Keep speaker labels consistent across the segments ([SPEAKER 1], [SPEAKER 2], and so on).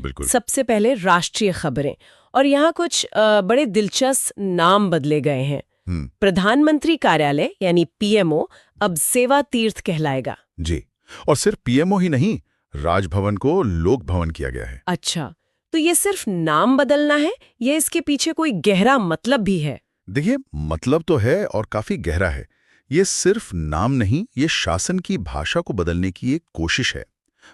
[SPEAKER 1] बिल्कुल।
[SPEAKER 2] सबसे पहले राष्ट्रीय खबरें, और यहाँ कुछ बड़े दिलचस्प नाम बदले गए हैं। प्रधानमंत्री कार्यालय यानी पीएमओ अब सेवा तीर्थ कहलाएगा।
[SPEAKER 1] जी, और सिर्फ पीएमओ ही नहीं, राजभवन को लोक भवन किया गया है।
[SPEAKER 2] अच्छा, तो ये सिर्फ नाम बदलना है या इसके पीछे कोई गहरा मतलब भी है?
[SPEAKER 1] देखिए, मतलब तो है और काफी गहरा है। ये सिर्फ नाम नहीं, ये शासन की भाषा को बदलने की एक कोशिश है।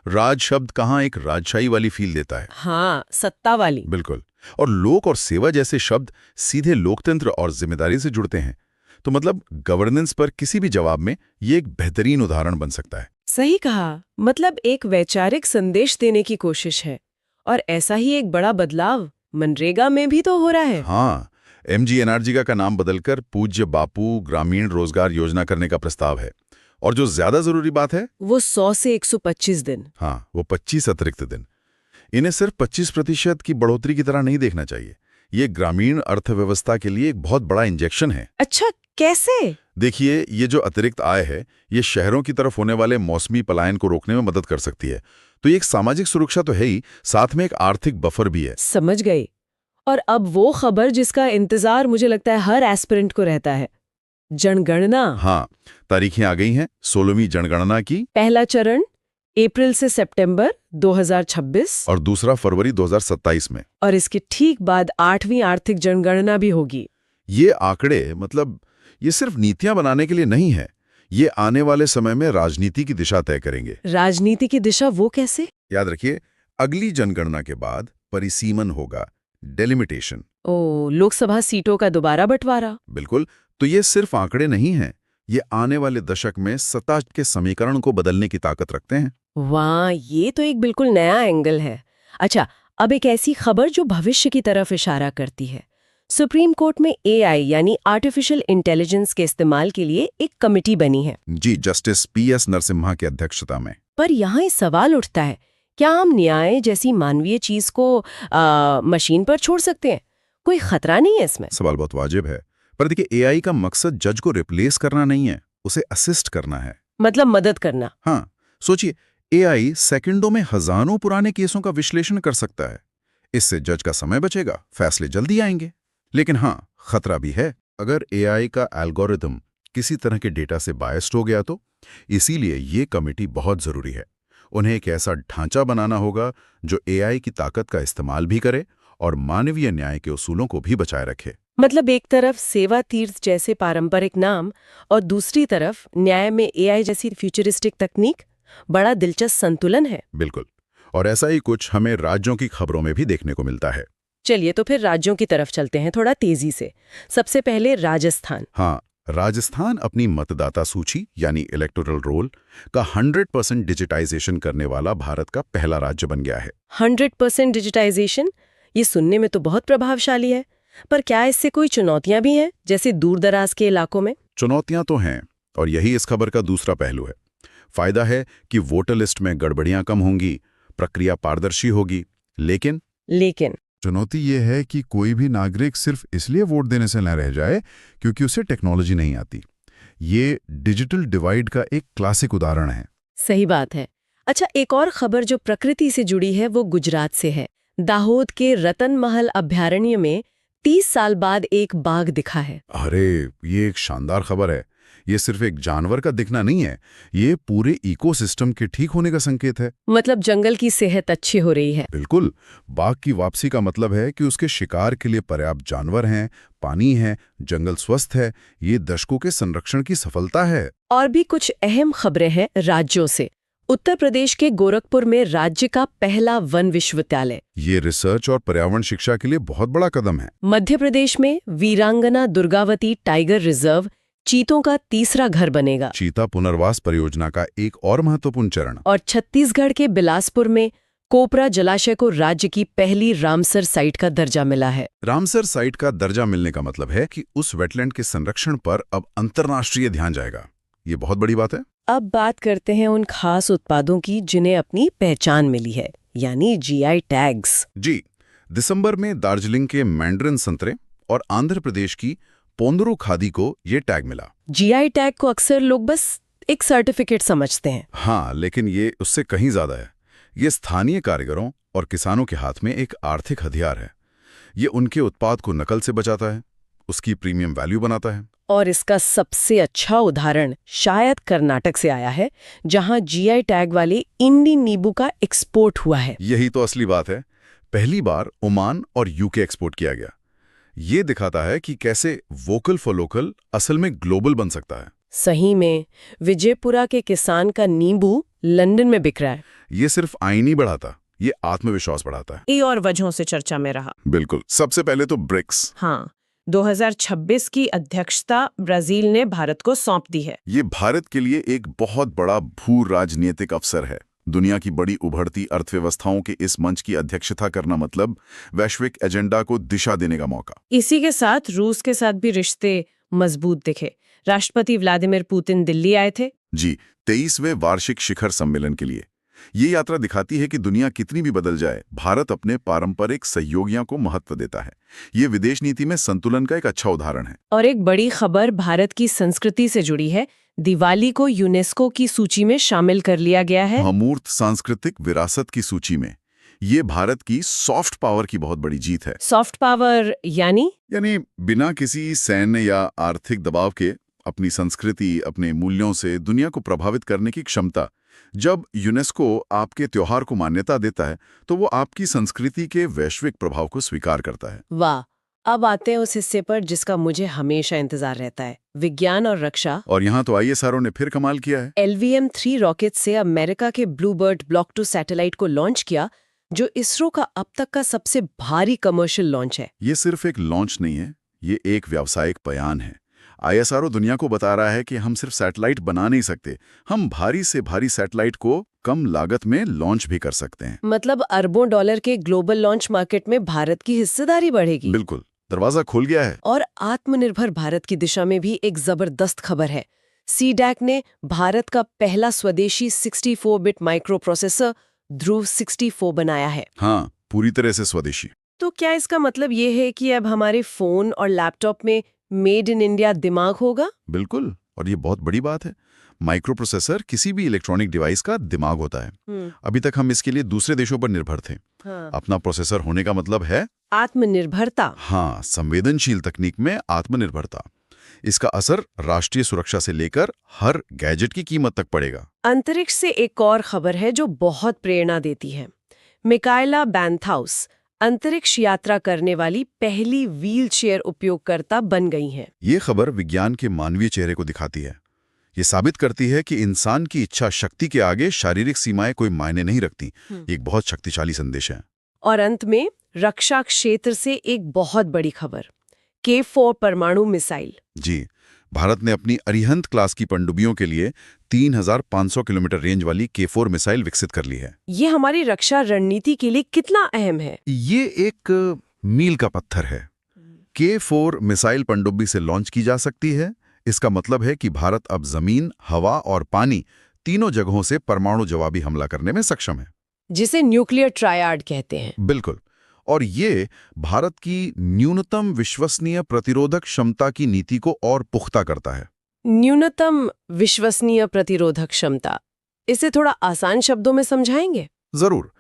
[SPEAKER 1] राज शब्द कहाँ एक राजशाही वाली फील देता है।
[SPEAKER 2] हाँ, सत्ता वाली।
[SPEAKER 1] बिल्कुल। और लोक और सेवा जैसे शब्द सीधे लोकतंत्र और जिम्मेदारी से जुड़ते हैं। तो मतलब गवर्नेंस पर किसी भी जवाब में ये एक बेहतरीन उदाहरण बन सकता है।
[SPEAKER 2] सही कहा, मतलब एक वैचारिक संदेश देने की कोशिश है। और ऐसा ही एक बड़ा बदलाव मनरेगा में भी तो हो रहा है।
[SPEAKER 1] हाँ, MGNREGA का नाम बदलकर पूज्य बापू ग्रामीण रोजगार योजना करने का प्रस्ताव है। और जो ज्यादा जरूरी बात है,
[SPEAKER 2] वो 100 से 125 दिन।
[SPEAKER 1] हाँ, वो 25 अतिरिक्त दिन। इन्हें सिर्फ 25% की बढ़ोतरी की तरह नहीं देखना चाहिए। ये ग्रामीण अर्थव्यवस्था के लिए एक बहुत बड़ा इंजेक्शन है।
[SPEAKER 2] अच्छा, कैसे?
[SPEAKER 1] देखिए, ये जो अतिरिक्त आय है, ये शहरों की तरफ होने वाले मौसमी पलायन को रोकने में मदद कर सकती है। तो ये एक सामाजिक सुरक्षा तो है ही, साथ में एक आर्थिक बफर भी है।
[SPEAKER 2] समझ गई। और अब वो खबर जिसका इंतजार मुझे लगता है हर एस्पिरेंट को रहता है, जनगणना।
[SPEAKER 1] हाँ, तारीखें आ गई हैं 16वीं जनगणना की।
[SPEAKER 2] पहला चरण अप्रैल से सितंबर 2026
[SPEAKER 1] और दूसरा फरवरी 2027 में।
[SPEAKER 2] और इसके ठीक बाद 8वीं आर्थिक जनगणना भी होगी।
[SPEAKER 1] ये आंकड़े मतलब ये सिर्फ नीतियां बनाने के लिए नहीं है, ये आने वाले समय में राजनीति की दिशा तय करेंगे।
[SPEAKER 2] राजनीति की दिशा वो कैसे?
[SPEAKER 1] याद रखिए, अगली जनगणना के बाद परिसीमन होगा, डेलिमिटेशन।
[SPEAKER 2] लोकसभा सीटों का दोबारा बंटवारा।
[SPEAKER 1] बिल्कुल। तो ये सिर्फ आंकड़े नहीं हैं, ये आने वाले दशक में सत्ता के समीकरण को बदलने की ताकत रखते हैं।
[SPEAKER 2] वाह, ये तो एक बिल्कुल नया एंगल है। अच्छा, अब एक ऐसी खबर जो भविष्य की तरफ इशारा करती है। सुप्रीम कोर्ट में AI यानी आर्टिफिशियल इंटेलिजेंस के इस्तेमाल के लिए एक कमेटी बनी है।
[SPEAKER 1] जी, जस्टिस PS नरसिम्हा की अध्यक्षता में।
[SPEAKER 2] पर यहाँ एक सवाल उठता है, क्या हम न्याय जैसी मानवीय चीज को मशीन पर छोड़ सकते हैं? कोई खतरा नहीं है इसमें?
[SPEAKER 1] सवाल बहुत वाजिब है। पर देखिए, AI का मकसद जज को रिप्लेस करना नहीं है, उसे असिस्ट करना है।
[SPEAKER 2] मतलब मदद करना।
[SPEAKER 1] हाँ, सोचिए, AI सेकंडों में हजारों पुराने केसों का विश्लेषण कर सकता है। इससे जज का समय बचेगा, फैसले जल्दी आएंगे। लेकिन हाँ, खतरा भी है। अगर AI का एल्गोरिथम किसी तरह के डेटा से बायस्ड हो गया तो। इसीलिए ये कमेटी बहुत जरूरी है। उन्हें एक ऐसा ढांचा बनाना होगा जो AI की ताकत का इस्तेमाल भी करे और मानवीय न्याय के उसूलों को भी बचाए रखे।
[SPEAKER 2] मतलब एक तरफ सेवा तीर्थ जैसे पारंपरिक नाम और दूसरी तरफ न्याय में AI जैसी फ्यूचरिस्टिक तकनीक। बड़ा दिलचस्प संतुलन है।
[SPEAKER 1] बिल्कुल। और ऐसा ही कुछ हमें राज्यों की खबरों में भी देखने को मिलता है।
[SPEAKER 2] चलिए तो फिर राज्यों की तरफ चलते हैं थोड़ा तेजी से। सबसे पहले राजस्थान।
[SPEAKER 1] हाँ, राजस्थान अपनी मतदाता सूची यानी इलेक्टोरल रोल का 100% डिजिटाइजेशन करने वाला भारत का पहला राज्य बन गया है।
[SPEAKER 2] 100% डिजिटाइजेशन, ये सुनने में तो बहुत प्रभावशाली है, पर क्या इससे कोई चुनौतियां भी हैं, जैसे दूर-दराज के इलाकों में?
[SPEAKER 1] चुनौतियां तो हैं, और यही इस खबर का दूसरा पहलू है। फायदा है कि वोटर लिस्ट में गड़बड़ियां कम होंगी, प्रक्रिया पारदर्शी होगी। लेकिन चुनौती ये है कि कोई भी नागरिक सिर्फ इसलिए वोट देने से न रह जाए क्योंकि उसे टेक्नोलॉजी नहीं आती। ये डिजिटल डिवाइड का एक क्लासिक उदाहरण है।
[SPEAKER 2] सही बात है। अच्छा, एक और खबर जो प्रकृति से जुड़ी है वो गुजरात से है। दाहोद के रतन महल अभयारण्य में 30 साल बाद एक बाघ दिखा है।
[SPEAKER 1] अरे, ये एक शानदार खबर है। ये सिर्फ एक जानवर का दिखना नहीं है, ये पूरे इकोसिस्टम के ठीक होने का संकेत है।
[SPEAKER 2] मतलब जंगल की सेहत अच्छी हो रही है।
[SPEAKER 1] बिल्कुल। बाघ की वापसी का मतलब है कि उसके शिकार के लिए पर्याप्त जानवर हैं, पानी है, जंगल स्वस्थ है। ये दशकों के संरक्षण की सफलता है।
[SPEAKER 2] और भी कुछ अहम खबरें हैं राज्यों से। उत्तर प्रदेश के गोरखपुर में राज्य का पहला वन विश्वविद्यालय।
[SPEAKER 1] ये रिसर्च और पर्यावरण शिक्षा के लिए बहुत बड़ा कदम है।
[SPEAKER 2] मध्य प्रदेश में वीरांगना दुर्गावती टाइगर रिजर्व चीतों का तीसरा घर बनेगा।
[SPEAKER 1] चीता पुनर्वास परियोजना का एक और महत्वपूर्ण चरण।
[SPEAKER 2] और छत्तीसगढ़ के बिलासपुर में कोपरा जलाशय को राज्य की पहली रामसर साइट का दर्जा मिला है।
[SPEAKER 1] रामसर साइट का दर्जा मिलने का मतलब है कि उस वेटलैंड के संरक्षण पर अब अंतर्राष्ट्रीय ध्यान जाएगा। ये बहुत बड़ी बात है।
[SPEAKER 2] अब बात करते हैं उन खास उत्पादों की जिन्हें अपनी पहचान मिली है, यानी GI टैग्स।
[SPEAKER 1] जी, दिसंबर में दार्जिलिंग के मैंड्रिन संतरे और आंध्र प्रदेश की पोंदरू खादी को ये टैग मिला।
[SPEAKER 2] GI टैग को अक्सर लोग बस एक सर्टिफिकेट समझते हैं।
[SPEAKER 1] हाँ, लेकिन ये उससे कहीं ज्यादा है। ये स्थानीय कारीगरों और किसानों के हाथ में एक आर्थिक हथियार है। ये उनके उत्पाद को नकल से बचाता है, उसकी प्रीमियम वैल्यू बनाता है।
[SPEAKER 2] और इसका सबसे अच्छा उदाहरण शायद कर्नाटक से आया है, जहां जीआई टैग वाले इंडी नींबू का एक्सपोर्ट हुआ है।
[SPEAKER 1] यही तो असली बात है। पहली बार ओमान और यूके एक्सपोर्ट किया गया। ये दिखाता है कि कैसे वोकल फॉर लोकल असल में ग्लोबल बन सकता है।
[SPEAKER 2] सही में विजयपुरा के किसान का नींबू लंदन में बिक रहा है।
[SPEAKER 1] ये सिर्फ आय नहीं बढ़ाता, ये आत्मविश्वास बढ़ाता है।
[SPEAKER 3] ये और वजहों से चर्चा में रहा।
[SPEAKER 1] बिल्कुल। सबसे पहले तो ब्रिक्स।
[SPEAKER 3] हाँ, 2026 की अध्यक्षता ब्राजील ने भारत को सौंप दी है।
[SPEAKER 1] ये भारत के लिए एक बहुत बड़ा भू राजनीतिक अवसर है। दुनिया की बड़ी उभरती अर्थव्यवस्थाओं के इस मंच की अध्यक्षता करना मतलब वैश्विक एजेंडा को दिशा देने का मौका।
[SPEAKER 3] इसी के साथ रूस के साथ भी रिश्ते मजबूत दिखे। राष्ट्रपति व्लादिमीर पुतिन दिल्ली आए थे।
[SPEAKER 1] जी, 23वें वार्षिक शिखर सम्मेलन के लिए। ये यात्रा दिखाती है कि दुनिया कितनी भी बदल जाए, भारत अपने पारंपरिक सहयोगियों को महत्व देता है। ये विदेश नीति में संतुलन का एक अच्छा उदाहरण है।
[SPEAKER 3] और एक बड़ी खबर भारत की संस्कृति से जुड़ी है। दिवाली को यूनेस्को की सूची में शामिल कर लिया गया है।
[SPEAKER 1] अमूर्त सांस्कृतिक विरासत की सूची में। ये भारत की सॉफ्ट पावर की बहुत बड़ी जीत है।
[SPEAKER 3] सॉफ्ट पावर यानी
[SPEAKER 1] बिना किसी सैन्य या आर्थिक दबाव के अपनी संस्कृति, अपने मूल्यों से दुनिया को प्रभावित करने की क्षमता। जब यूनेस्को आपके त्योहार को मान्यता देता है तो वो आपकी संस्कृति के वैश्विक प्रभाव को स्वीकार करता है।
[SPEAKER 2] वाह, अब आते हैं उस हिस्से पर जिसका मुझे हमेशा इंतजार रहता है, विज्ञान और रक्षा।
[SPEAKER 1] और यहाँ तो आईएसआरओ ने फिर कमाल किया है।
[SPEAKER 2] LVM-3 रॉकेट से अमेरिका के ब्लूबर्ड ब्लॉक 2 सैटेलाइट को लॉन्च किया, जो इसरो का अब तक का सबसे भारी कमर्शियल लॉन्च है।
[SPEAKER 1] ये सिर्फ एक लॉन्च नहीं है, ये एक व्यावसायिक बयान है। आईएसआरओ दुनिया को बता रहा है कि हम सिर्फ सैटेलाइट बना नहीं सकते, हम भारी से भारी सैटेलाइट को कम लागत में लॉन्च भी कर सकते हैं।
[SPEAKER 2] मतलब अरबों डॉलर के ग्लोबल लॉन्च मार्केट में भारत की हिस्सेदारी बढ़ेगी।
[SPEAKER 1] बिल्कुल, दरवाजा खुल गया है।
[SPEAKER 2] और आत्मनिर्भर भारत की दिशा में भी एक जबरदस्त खबर है। सीडैक ने भारत का पहला स्वदेशी 64-बिट माइक्रो प्रोसेसर ध्रुव 64 बनाया है।
[SPEAKER 1] हाँ, पूरी तरह से स्वदेशी।
[SPEAKER 2] तो क्या इसका मतलब ये है कि अब हमारे फोन और लैपटॉप में मेड इन इंडिया दिमाग होगा?
[SPEAKER 1] बिल्कुल, और ये बहुत बड़ी बात है। माइक्रो प्रोसेसर किसी भी इलेक्ट्रॉनिक डिवाइस का दिमाग होता है। अभी तक हम इसके लिए दूसरे देशों पर निर्भर थे।
[SPEAKER 2] हाँ।
[SPEAKER 1] अपना प्रोसेसर होने का मतलब है
[SPEAKER 2] आत्मनिर्भरता।
[SPEAKER 1] हाँ, संवेदनशील तकनीक में आत्मनिर्भरता। इसका असर राष्ट्रीय सुरक्षा से लेकर हर गैजेट की कीमत तक पड़ेगा।
[SPEAKER 2] अंतरिक्ष से एक और खबर है जो बहुत प्रेरणा देती है। मिकाइला बैंथाउस अंतरिक्ष यात्रा करने वाली पहली व्हीलचेयर उपयोगकर्ता बन गई हैं।
[SPEAKER 1] ये खबर विज्ञान के मानवीय चेहरे को दिखाती है। ये साबित करती है कि इंसान की इच्छा शक्ति के आगे शारीरिक सीमाएं कोई मायने नहीं रखती। एक बहुत शक्तिशाली संदेश है।
[SPEAKER 2] और अंत में रक्षा क्षेत्र से एक बहुत बड़ी खबर, K4 परमाणु मिसाइल।
[SPEAKER 1] जी, भारत ने अपनी अरिहंत क्लास की पनडुब्बियों के लिए 3500 किलोमीटर रेंज वाली K4 मिसाइल विकसित कर ली है।
[SPEAKER 2] ये हमारी रक्षा रणनीति के लिए कितना अहम है?
[SPEAKER 1] ये एक मील का पत्थर है। K4 मिसाइल पनडुब्बी से लॉन्च की जा सकती है। इसका मतलब है कि भारत अब जमीन, हवा और पानी तीनों जगहों से परमाणु जवाबी हमला करने में सक्षम है,
[SPEAKER 2] जिसे न्यूक्लियर ट्रायड कहते हैं।
[SPEAKER 1] बिल्कुल। और ये भारत की न्यूनतम विश्वसनीय प्रतिरोधक क्षमता की नीति को और पुख्ता करता है।
[SPEAKER 2] न्यूनतम विश्वसनीय प्रतिरोधक क्षमता, इसे थोड़ा आसान शब्दों में समझाएंगे?
[SPEAKER 1] जरूर।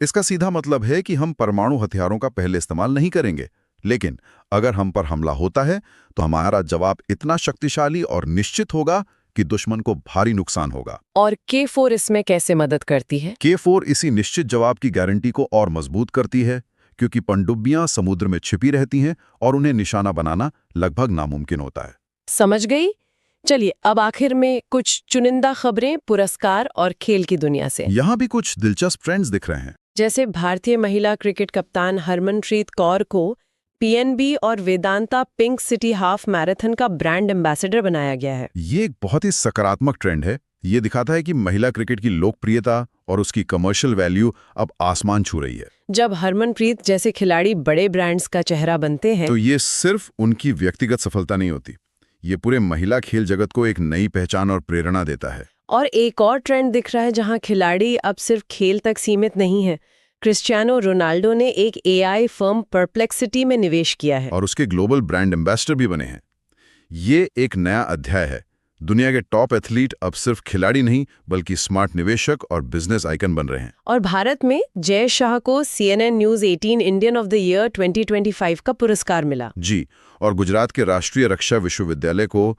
[SPEAKER 1] इसका सीधा मतलब है कि हम परमाणु हथियारों का पहले इस्तेमाल नहीं करेंगे, लेकिन अगर हम पर हमला होता है तो हमारा जवाब इतना शक्तिशाली और निश्चित होगा कि दुश्मन को भारी नुकसान होगा।
[SPEAKER 2] और K4 इसमें कैसे मदद करती है?
[SPEAKER 1] K4 इसी निश्चित जवाब की गारंटी को और मजबूत करती है, क्योंकि पनडुब्बियां समुद्र में छिपी रहती हैं और उन्हें निशाना बनाना लगभग नामुमकिन होता है।
[SPEAKER 2] समझ गई। चलिए, अब आखिर में कुछ चुनिंदा खबरें पुरस्कार और खेल की दुनिया से।
[SPEAKER 1] यहाँ भी कुछ दिलचस्प ट्रेंड्स दिख रहे हैं।
[SPEAKER 2] जैसे भारतीय महिला क्रिकेट कप्तान हरमनप्रीत कौर को PNB और Vedanta pink city half marathon का ब्रांड एम्बेसडर बनाया गया है।
[SPEAKER 1] ये एक बहुत ही सकारात्मक ट्रेंड है। ये दिखाता है कि महिला क्रिकेट की लोकप्रियता और उसकी कमर्शियल वैल्यू अब आसमान छू रही है।
[SPEAKER 2] जब हरमनप्रीत जैसे खिलाड़ी बड़े ब्रांड्स का चेहरा बनते हैं
[SPEAKER 1] तो ये सिर्फ उनकी व्यक्तिगत सफलता नहीं होती, ये पूरे महिला खेल जगत को एक नई पहचान और प्रेरणा देता है।
[SPEAKER 2] और एक और ट्रेंड दिख रहा है जहां खिलाड़ी अब सिर्फ खेल तक सीमित नहीं है। क्रिस्टियानो रोनाल्डो ने एक AI फर्म परप्लेक्सिटी में निवेश किया है
[SPEAKER 1] और उसके ग्लोबल ब्रांड एम्बेसडर भी बने हैं। ये एक नया अध्याय है। दुनिया के टॉप एथलीट अब सिर्फ खिलाड़ी नहीं बल्कि स्मार्ट निवेशक और बिजनेस आइकन बन रहे हैं।
[SPEAKER 3] और भारत में जय शाह को CNN news 18 Indian of the year 2025 का पुरस्कार मिला।
[SPEAKER 1] जी, और गुजरात के राष्ट्रीय रक्षा विश्वविद्यालय को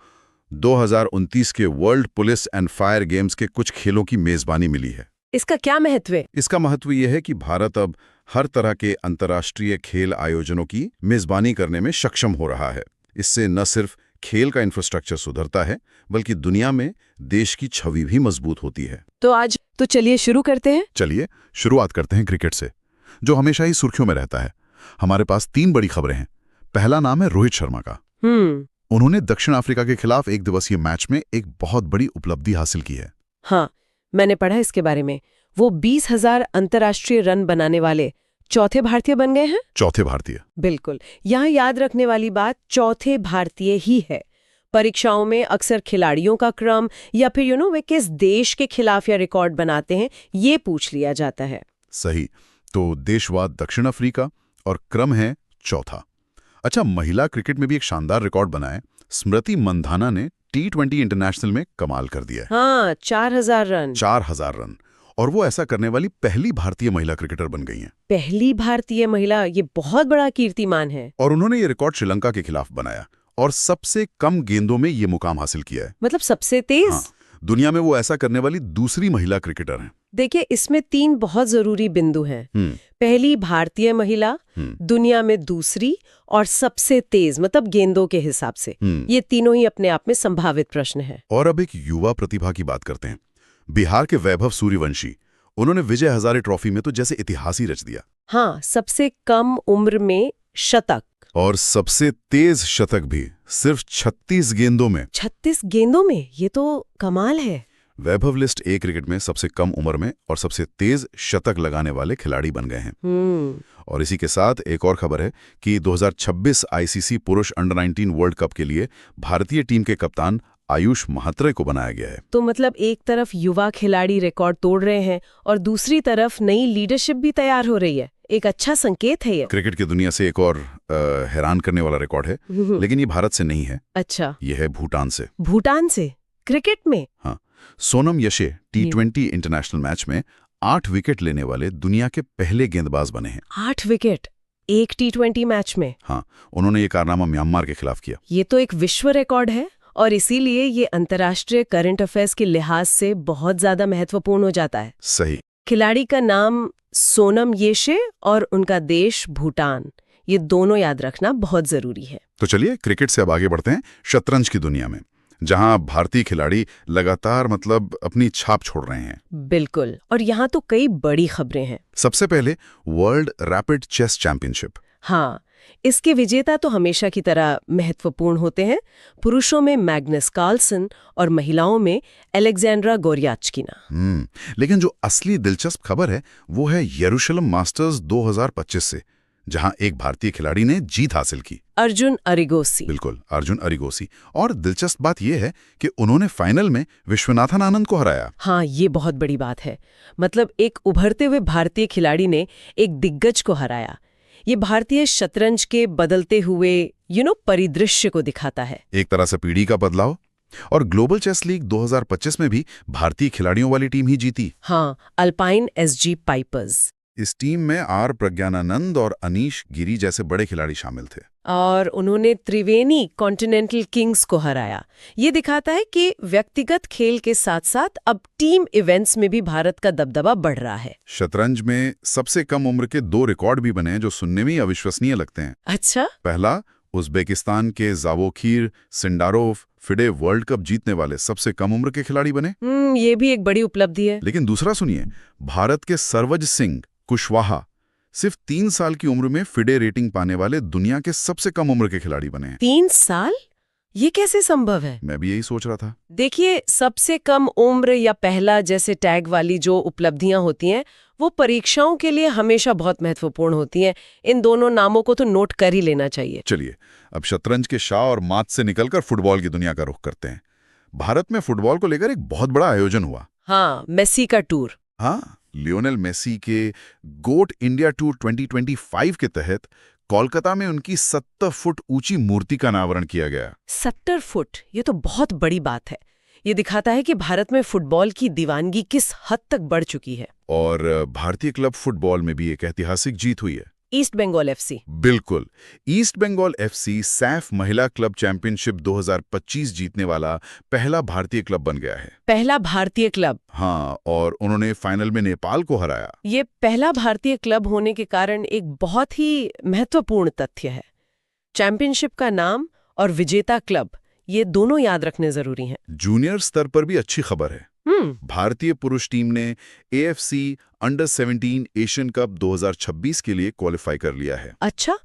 [SPEAKER 1] 2029 के world police and fire games के कुछ खेलों की मेजबानी मिली है।
[SPEAKER 3] इसका क्या महत्व है?
[SPEAKER 1] इसका महत्व यह है कि भारत अब हर तरह के अंतर्राष्ट्रीय खेल आयोजनों की मेजबानी करने में सक्षम हो रहा है। इससे न सिर्फ खेल का इंफ्रास्ट्रक्चर सुधरता है बल्कि दुनिया में देश की छवि भी मजबूत होती है।
[SPEAKER 3] तो चलिए शुरू करते हैं।
[SPEAKER 1] चलिए शुरुआत करते हैं क्रिकेट से, जो हमेशा ही सुर्खियों में रहता है। हमारे पास 3 बड़ी खबरें हैं। पहला नाम है रोहित शर्मा का। उन्होंने दक्षिण अफ्रीका के खिलाफ एक दिवसीय मैच में एक बहुत बड़ी उपलब्धि हासिल की है।
[SPEAKER 3] हाँ, मैंने पढ़ा इसके बारे में। वो 20,000 अंतर्राष्ट्रीय रन बनाने वाले चौथे भारतीय बन गए हैं।
[SPEAKER 1] चौथे भारतीय।
[SPEAKER 3] बिल्कुल। यहाँ याद रखने वाली बात चौथे भारतीय ही है। परीक्षाओं में अक्सर खिलाड़ियों का क्रम या फिर वे किस देश के खिलाफ या रिकॉर्ड बनाते हैं, ये पूछ लिया जाता है।
[SPEAKER 1] सही। तो देशवाद दक्षिण अफ्रीका और क्रम है चौथा। अच्छा, महिला क्रिकेट में भी एक शानदार रिकॉर्ड बना है। स्मृति मंधाना ने T20 इंटरनेशनल में कमाल कर दिया है।
[SPEAKER 3] हाँ, 4,000 रन।
[SPEAKER 1] 4,000 रन। और वो ऐसा करने वाली पहली भारतीय महिला क्रिकेटर बन गई हैं।
[SPEAKER 3] पहली भारतीय महिला, ये बहुत बड़ा कीर्तिमान है।
[SPEAKER 1] और उन्होंने ये रिकॉर्ड श्रीलंका के खिलाफ बनाया और सबसे कम गेंदों में ये मुकाम हासिल किया है।
[SPEAKER 3] मतलब सबसे तेज?
[SPEAKER 1] हाँ, दुनिया में वो ऐसा करने वाली दूसरी महिला क्रिकेटर हैं।
[SPEAKER 3] देखिए, इसमें 3 बहुत जरूरी बिंदु हैं। पहली भारतीय महिला, दुनिया में दूसरी, और सबसे तेज मतलब गेंदों के हिसाब से। ये तीनों ही अपने आप में संभावित प्रश्न है।
[SPEAKER 1] और अब एक युवा प्रतिभा की बात करते हैं। बिहार के वैभव सूर्यवंशी, उन्होंने विजय हजारे ट्रॉफी में तो जैसे इतिहास ही रच दिया।
[SPEAKER 3] हाँ, सबसे कम उम्र में शतक।
[SPEAKER 1] और सबसे तेज शतक भी सिर्फ 36 गेंदों में।
[SPEAKER 3] 36 गेंदों में? ये तो कमाल है।
[SPEAKER 1] वैभव लिस्ट ए क्रिकेट में सबसे कम उम्र में और सबसे तेज शतक लगाने वाले खिलाड़ी बन गए हैं। और इसी के साथ एक और खबर है कि 2026 ICC पुरुष अंडर-19 वर्ल्ड कप के लिए भारतीय टीम के कप्तान आयुष महात्रे को बनाया गया है।
[SPEAKER 3] तो मतलब एक तरफ युवा खिलाड़ी रिकॉर्ड तोड़ रहे हैं और दूसरी तरफ नई लीडरशिप भी तैयार हो रही है। एक अच्छा संकेत है ये।
[SPEAKER 1] क्रिकेट की दुनिया से एक और हैरान करने वाला रिकॉर्ड है, लेकिन ये भारत से नहीं है।
[SPEAKER 3] अच्छा,
[SPEAKER 1] ये है भूटान से।
[SPEAKER 3] भूटान से क्रिकेट में?
[SPEAKER 1] हाँ, सोनम यशे T20 इंटरनेशनल मैच में 8 विकेट लेने वाले दुनिया के पहले गेंदबाज बने हैं।
[SPEAKER 3] 8 विकेट एक T20 मैच में?
[SPEAKER 1] हाँ, उन्होंने ये कारनामा म्यांमार के खिलाफ किया।
[SPEAKER 3] ये तो एक विश्व रिकॉर्ड है और इसीलिए ये अंतर्राष्ट्रीय करंट अफेयर्स के लिहाज से बहुत ज्यादा महत्वपूर्ण हो जाता है।
[SPEAKER 1] सही।
[SPEAKER 3] खिलाड़ी का नाम सोनम येशे और उनका देश भूटान, ये दोनों याद रखना बहुत जरूरी है।
[SPEAKER 1] तो चलिए क्रिकेट से अब आगे बढ़ते हैं शतरंज की दुनिया में, जहां भारतीय खिलाड़ी लगातार अपनी छाप छोड़ रहे हैं।
[SPEAKER 3] बिल्कुल, और यहाँ तो कई बड़ी खबरें हैं।
[SPEAKER 1] सबसे पहले वर्ल्ड रैपिड चेस चैंपियनशिप।
[SPEAKER 3] हाँ, इसके विजेता तो हमेशा की तरह महत्वपूर्ण होते हैं। पुरुषों में मैग्नस कार्लसन और महिलाओं में अलेक्जेंड्रा गोरियाचकिना।
[SPEAKER 1] लेकिन जो असली दिलचस्प खबर है वो है यरूशलेम मास्टर्स 2025 से, जहां एक भारतीय खिलाड़ी ने जीत हासिल की।
[SPEAKER 3] अर्जुन अरिगोसी।
[SPEAKER 1] बिल्कुल, अर्जुन अरिगोसी। और दिलचस्प बात यह है कि उन्होंने फाइनल में विश्वनाथन आनंद को हराया।
[SPEAKER 3] हाँ, ये बहुत बड़ी बात है। मतलब एक उभरते हुए भारतीय खिलाड़ी ने एक दिग्गज को हराया। ये भारतीय शतरंज के बदलते हुए परिदृश्य को दिखाता है। एक
[SPEAKER 1] तरह से पीढ़ी का बदलाव। और ग्लोबल चेस लीग 2025 में भी भारतीय खिलाड़ियों वाली टीम ही जीती।
[SPEAKER 3] हाँ, अल्पाइन SG पाइपर्स।
[SPEAKER 1] इस टीम में R प्रज्ञानानंद और अनीश गिरी जैसे बड़े खिलाड़ी शामिल थे।
[SPEAKER 3] और उन्होंने त्रिवेणी कॉन्टिनेंटल किंग्स को हराया। ये दिखाता है कि व्यक्तिगत खेल के साथ साथ अब टीम इवेंट्स में भी भारत का दबदबा बढ़ रहा है।
[SPEAKER 1] शतरंज में सबसे कम उम्र के 2 रिकॉर्ड भी बने हैं जो सुनने में अविश्वसनीय लगते हैं।
[SPEAKER 3] अच्छा?
[SPEAKER 1] पहला, उज्बेकिस्तान के Javokhir Sindarov FIDE world cup जीतने वाले सबसे कम उम्र के खिलाड़ी बने।
[SPEAKER 3] ये भी एक बड़ी उपलब्धि है।
[SPEAKER 1] लेकिन दूसरा सुनिए, भारत के सरवज सिंह कुशवाहा सिर्फ 3 साल की उम्र में फिडे रेटिंग पाने वाले दुनिया के सबसे कम उम्र के खिलाड़ी बने हैं।
[SPEAKER 3] 3 साल? ये कैसे संभव है?
[SPEAKER 1] मैं भी यही सोच रहा था।
[SPEAKER 3] देखिए, सबसे कम उम्र या पहला जैसे टैग वाली जो उपलब्धियां होती हैं, वो परीक्षाओं के लिए हमेशा बहुत महत्वपूर्ण होती हैं। इन दोनों नामों को तो नोट कर ही लेना चाहिए।
[SPEAKER 1] चलिए अब शतरंज के शाह और मात से निकलकर फुटबॉल की दुनिया का रुख करते हैं। भारत में फुटबॉल को लेकर एक बहुत बड़ा आयोजन हुआ।
[SPEAKER 3] हाँ, मेसी का टूर।
[SPEAKER 1] हाँ, लियोनेल मेसी के गोट इंडिया टूर 2025 के तहत कोलकाता में उनकी 70 फुट ऊंची मूर्ति का अनावरण किया गया।
[SPEAKER 3] 70 फुट, ये तो बहुत बड़ी बात है। ये दिखाता है कि भारत में फुटबॉल की दीवानगी किस हद तक बढ़ चुकी है।
[SPEAKER 1] और भारतीय क्लब फुटबॉल में भी एक ऐतिहासिक जीत हुई है।
[SPEAKER 3] East Bengal FC.
[SPEAKER 1] बिल्कुल। ईस्ट बंगाल एफसी सैफ महिला क्लब चैंपियनशिप 2025 जीतने वाला पहला भारतीय क्लब बन गया है।
[SPEAKER 3] पहला भारतीय क्लब।
[SPEAKER 1] हाँ, और उन्होंने फाइनल में नेपाल को हराया।
[SPEAKER 3] ये पहला भारतीय क्लब होने के कारण एक बहुत ही महत्वपूर्ण तथ्य है। चैंपियनशिप का नाम और विजेता क्लब, ये दोनों याद रखने जरूरी हैं।
[SPEAKER 1] जूनियर स्तर पर भी अच्छी खबर है। भारतीय पुरुष टीम ने AFC अंडर 17 एशियन कप 2026 के लिए क्वालिफाई कर लिया है।
[SPEAKER 3] अच्छा,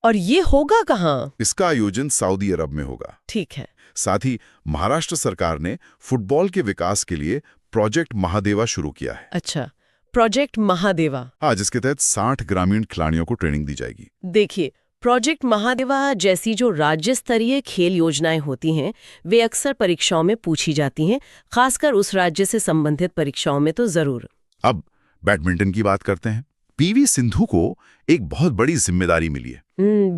[SPEAKER 3] और ये होगा कहाँ?
[SPEAKER 1] इसका आयोजन सऊदी अरब में होगा।
[SPEAKER 3] ठीक है।
[SPEAKER 1] साथ ही महाराष्ट्र सरकार ने फुटबॉल के विकास के लिए प्रोजेक्ट महादेवा शुरू किया है।
[SPEAKER 3] अच्छा, प्रोजेक्ट महादेवा।
[SPEAKER 1] हाँ, जिसके तहत 60 ग्रामीण खिलाड़ियों को ट्रेनिंग दी जाएगी।
[SPEAKER 3] देखिए, प्रोजेक्ट महादेवा जैसी जो राज्य स्तरीय खेल योजनाएं होती हैं, वे अक्सर परीक्षाओं में पूछी जाती हैं, खासकर उस राज्य से संबंधित परीक्षाओं में तो जरूर।
[SPEAKER 1] अब बैडमिंटन की बात करते हैं। PV सिंधु को एक बहुत बड़ी जिम्मेदारी मिली है।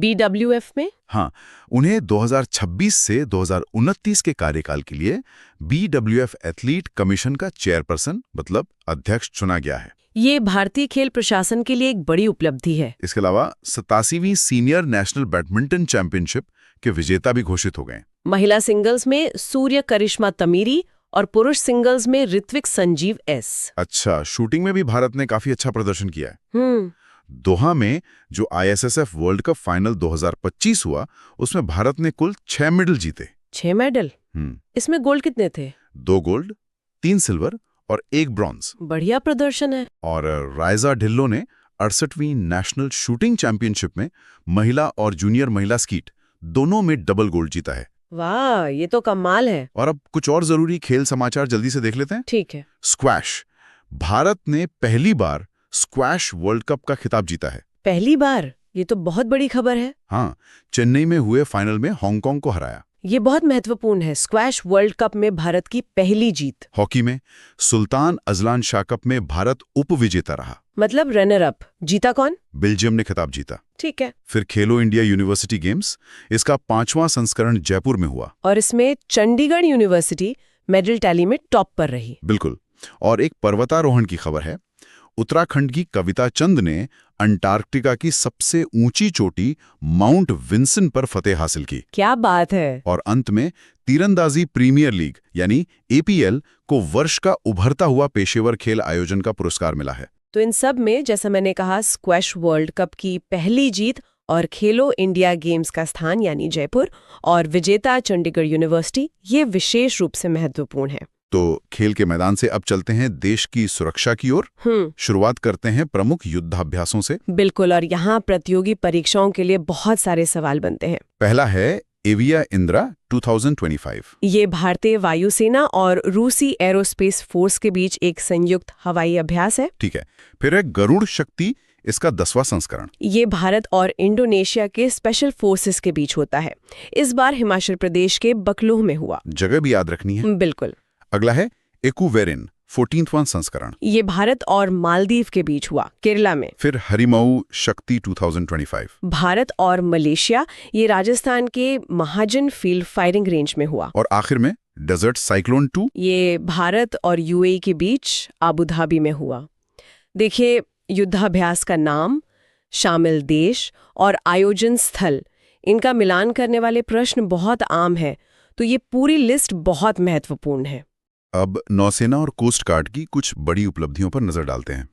[SPEAKER 3] BWF में?
[SPEAKER 1] हाँ, उन्हें 2026 से 2029 के कार्यकाल के लिए BWF एथलीट कमीशन का चेयरपर्सन मतलब अध्यक्ष चुना गया है।
[SPEAKER 3] ये भारतीय खेल प्रशासन के लिए एक बड़ी उपलब्धि है।
[SPEAKER 1] इसके अलावा 87वीं सीनियर नेशनल बैडमिंटन चैंपियनशिप के विजेता भी घोषित हो गए।
[SPEAKER 3] महिला सिंगल्स में सूर्य करिश्मा तमीरी और पुरुष सिंगल्स में ऋत्विक संजीव S।
[SPEAKER 1] अच्छा, शूटिंग में भी भारत ने काफी अच्छा प्रदर्शन किया है। दोहा में जो ISSF वर्ल्ड कप फाइनल 2025 हुआ, उसमें भारत ने कुल 6 मेडल जीते।
[SPEAKER 3] 6 मेडल? इसमें गोल्ड कितने थे?
[SPEAKER 1] 2 गोल्ड, 3 सिल्वर और 1 ब्रॉन्ज।
[SPEAKER 3] बढ़िया प्रदर्शन है।
[SPEAKER 1] और राइजा ढिल्लो ने 68वीं नेशनल शूटिंग चैंपियनशिप में महिला और जूनियर महिला स्कीट दोनों में डबल गोल्ड जीता है।
[SPEAKER 3] वाह, ये तो कमाल है।
[SPEAKER 1] और अब कुछ और जरूरी खेल समाचार जल्दी से देख लेते हैं।
[SPEAKER 3] ठीक है।
[SPEAKER 1] स्क्वैश। भारत ने पहली बार स्क्वैश वर्ल्ड कप का खिताब जीता है।
[SPEAKER 3] पहली बार? ये तो बहुत बड़ी खबर है।
[SPEAKER 1] हाँ, चेन्नई में हुए फाइनल में हांगकांग को हराया।
[SPEAKER 3] ये बहुत महत्वपूर्ण है। स्क्वैश वर्ल्ड कप में भारत की पहली जीत।
[SPEAKER 1] हॉकी में सुल्तान अजलान शाह कप में भारत उपविजेता रहा।
[SPEAKER 3] मतलब रनर अप। जीता कौन?
[SPEAKER 1] बेल्जियम ने खिताब जीता।
[SPEAKER 3] ठीक है।
[SPEAKER 1] फिर खेलो इंडिया यूनिवर्सिटी गेम्स, इसका 5वां संस्करण जयपुर में हुआ
[SPEAKER 3] और इसमें चंडीगढ़ यूनिवर्सिटी मेडल टैली में टॉप पर रही।
[SPEAKER 1] बिल्कुल। और एक पर्वतारोहण की खबर है। उत्तराखंड की कविता चंद ने अंटार्कटिका की सबसे ऊंची चोटी माउंट विंसन पर फतेह हासिल की।
[SPEAKER 3] क्या बात है।
[SPEAKER 1] और अंत में तीरंदाजी प्रीमियर लीग यानी APL को वर्ष का उभरता हुआ पेशेवर खेल आयोजन का पुरस्कार मिला है।
[SPEAKER 3] तो इन सब में, जैसा मैंने कहा, स्क्वैश वर्ल्ड कप की पहली जीत और खेलो इंडिया गेम्स का स्थान यानी जयपुर और विजेता चंडीगढ़ यूनिवर्सिटी, ये विशेष रूप से महत्वपूर्ण है।
[SPEAKER 1] तो खेल के मैदान से अब चलते हैं देश की सुरक्षा की ओर। शुरुआत करते हैं प्रमुख युद्धाभ्यासों से।
[SPEAKER 3] बिल्कुल, और यहाँ प्रतियोगी परीक्षाओं के लिए बहुत सारे सवाल बनते हैं।
[SPEAKER 1] पहला है एविया इंद्रा 2025।
[SPEAKER 3] ये भारतीय वायुसेना और रूसी एरोस्पेस फोर्स के बीच एक संयुक्त हवाई अभ्यास है।
[SPEAKER 1] ठीक है। फिर है गरुड़ शक्ति, इसका 10वां संस्करण।
[SPEAKER 3] ये भारत और इंडोनेशिया के स्पेशल फोर्सेस के बीच होता है। इस बार हिमाचल प्रदेश के बकलोह में हुआ।
[SPEAKER 1] जगह भी याद रखनी है।
[SPEAKER 3] बिल्कुल।
[SPEAKER 1] अगला है एक्वेरिन 14वां संस्करण।
[SPEAKER 3] ये भारत और मालदीव के बीच हुआ, केरला में।
[SPEAKER 1] फिर हरिमऊ शक्ति 2025।
[SPEAKER 3] भारत और मलेशिया, ये राजस्थान के महाजन फील्ड फायरिंग रेंज में हुआ।
[SPEAKER 1] और आखिर में डेजर्ट साइक्लोन 2।
[SPEAKER 3] ये भारत और UAE के बीच आबू धाबी में हुआ। देखिए, युद्धाभ्यास का नाम, शामिल देश और आयोजन स्थल, इनका मिलान करने वाले प्रश्न बहुत आम है, तो ये पूरी लिस्ट बहुत महत्वपूर्ण है।
[SPEAKER 1] अब नौसेना और कोस्ट गार्ड की कुछ बड़ी उपलब्धियों पर नजर डालते हैं।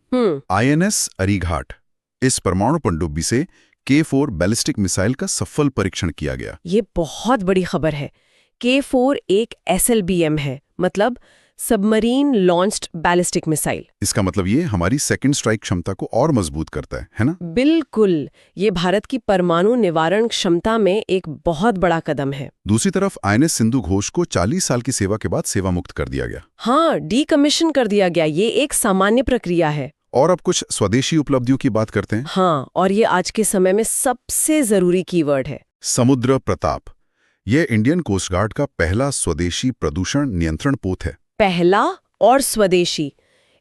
[SPEAKER 1] INS अरीघाट, इस परमाणु पनडुब्बी से K4 बैलिस्टिक मिसाइल का सफल परीक्षण किया गया।
[SPEAKER 3] ये बहुत बड़ी खबर है। K4 एक SLBM है, मतलब सबमरीन लॉन्च्ड बैलिस्टिक मिसाइल।
[SPEAKER 1] इसका मतलब ये हमारी सेकंड स्ट्राइक क्षमता को और मजबूत करता है ना?
[SPEAKER 3] बिल्कुल, ये भारत की परमाणु निवारण क्षमता में एक बहुत बड़ा कदम है।
[SPEAKER 1] दूसरी तरफ INS सिंधु घोष को 40 साल की सेवा के बाद सेवा मुक्त कर दिया गया।
[SPEAKER 3] हाँ, डीकमीशन कर दिया गया। ये एक सामान्य प्रक्रिया है।
[SPEAKER 1] और अब कुछ स्वदेशी उपलब्धियों की बात करते हैं।
[SPEAKER 3] हाँ, और ये आज के समय में सबसे जरूरी कीवर्ड है।
[SPEAKER 1] समुद्र प्रताप, यह इंडियन कोस्ट गार्ड का पहला स्वदेशी प्रदूषण नियंत्रण पोत है।
[SPEAKER 3] पहला और स्वदेशी,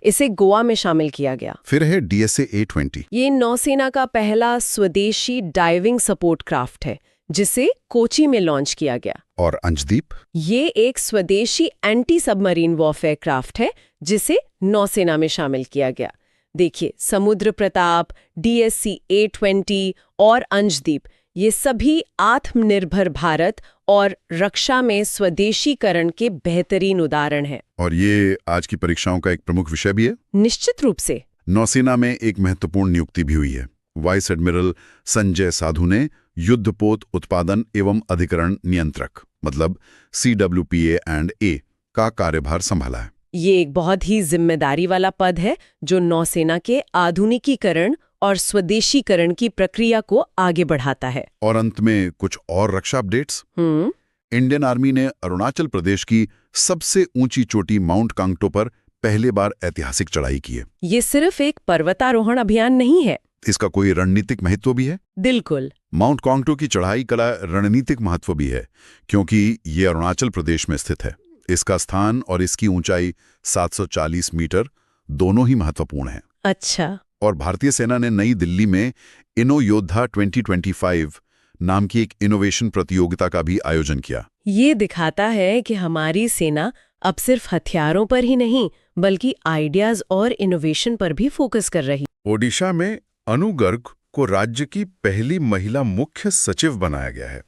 [SPEAKER 3] इसे गोवा में शामिल किया गया।
[SPEAKER 1] फिर है DSA A20।
[SPEAKER 3] ये नौसेना का पहला स्वदेशी डाइविंग सपोर्ट क्राफ्ट है, जिसे कोची में लॉन्च किया गया।
[SPEAKER 1] और अंशदीप?
[SPEAKER 3] ये एक स्वदेशी एंटी सबमरीन वॉरफेयर क्राफ्ट है जिसे नौसेना में शामिल किया गया। देखिए, समुद्र प्रताप, DSC-820 और अंशदीप, ये सभी आत्मनिर्भर भारत और रक्षा में स्वदेशीकरण के बेहतरीन उदाहरण हैं।
[SPEAKER 1] और ये आज की परीक्षाओं का एक प्रमुख विषय भी है।
[SPEAKER 3] निश्चित रूप से।
[SPEAKER 1] नौसेना में एक महत्वपूर्ण नियुक्ति भी हुई है। वाइस एडमिरल संजय साधु ने युद्धपोत उत्पादन एवं अधिकरण नियंत्रक मतलब CWPA&A का कार्यभार संभाला है।
[SPEAKER 3] ये एक बहुत ही जिम्मेदारी वाला पद है जो नौसेना के आधुनिकीकरण और स्वदेशीकरण की प्रक्रिया को आगे बढ़ाता है।
[SPEAKER 1] और अंत में कुछ और रक्षा अपडेट्स। इंडियन आर्मी ने अरुणाचल प्रदेश की सबसे ऊंची चोटी माउंट कांगटो पर पहली बार ऐतिहासिक चढ़ाई की है। ये
[SPEAKER 3] सिर्फ एक पर्वतारोहण अभियान नहीं है,
[SPEAKER 1] इसका कोई रणनीतिक महत्व भी है।
[SPEAKER 3] बिल्कुल।
[SPEAKER 1] माउंट कांगटो की चढ़ाई कला रणनीतिक महत्व भी है क्योंकि ये अरुणाचल प्रदेश में स्थित है। इसका स्थान और इसकी ऊंचाई 740 मीटर दोनों ही महत्वपूर्ण हैं।
[SPEAKER 3] अच्छा।
[SPEAKER 1] और भारतीय सेना ने नई दिल्ली में इनो योद्धा 2025 नाम की एक इनोवेशन प्रतियोगिता का भी आयोजन किया।
[SPEAKER 3] ये दिखाता है कि हमारी सेना अब सिर्फ हथियारों पर ही नहीं बल्कि आइडियाज और इनोवेशन पर भी फोकस कर रही।
[SPEAKER 1] ओडिशा में अनु गर्ग को राज्य की पहली महिला मुख्य सचिव बनाया गया है।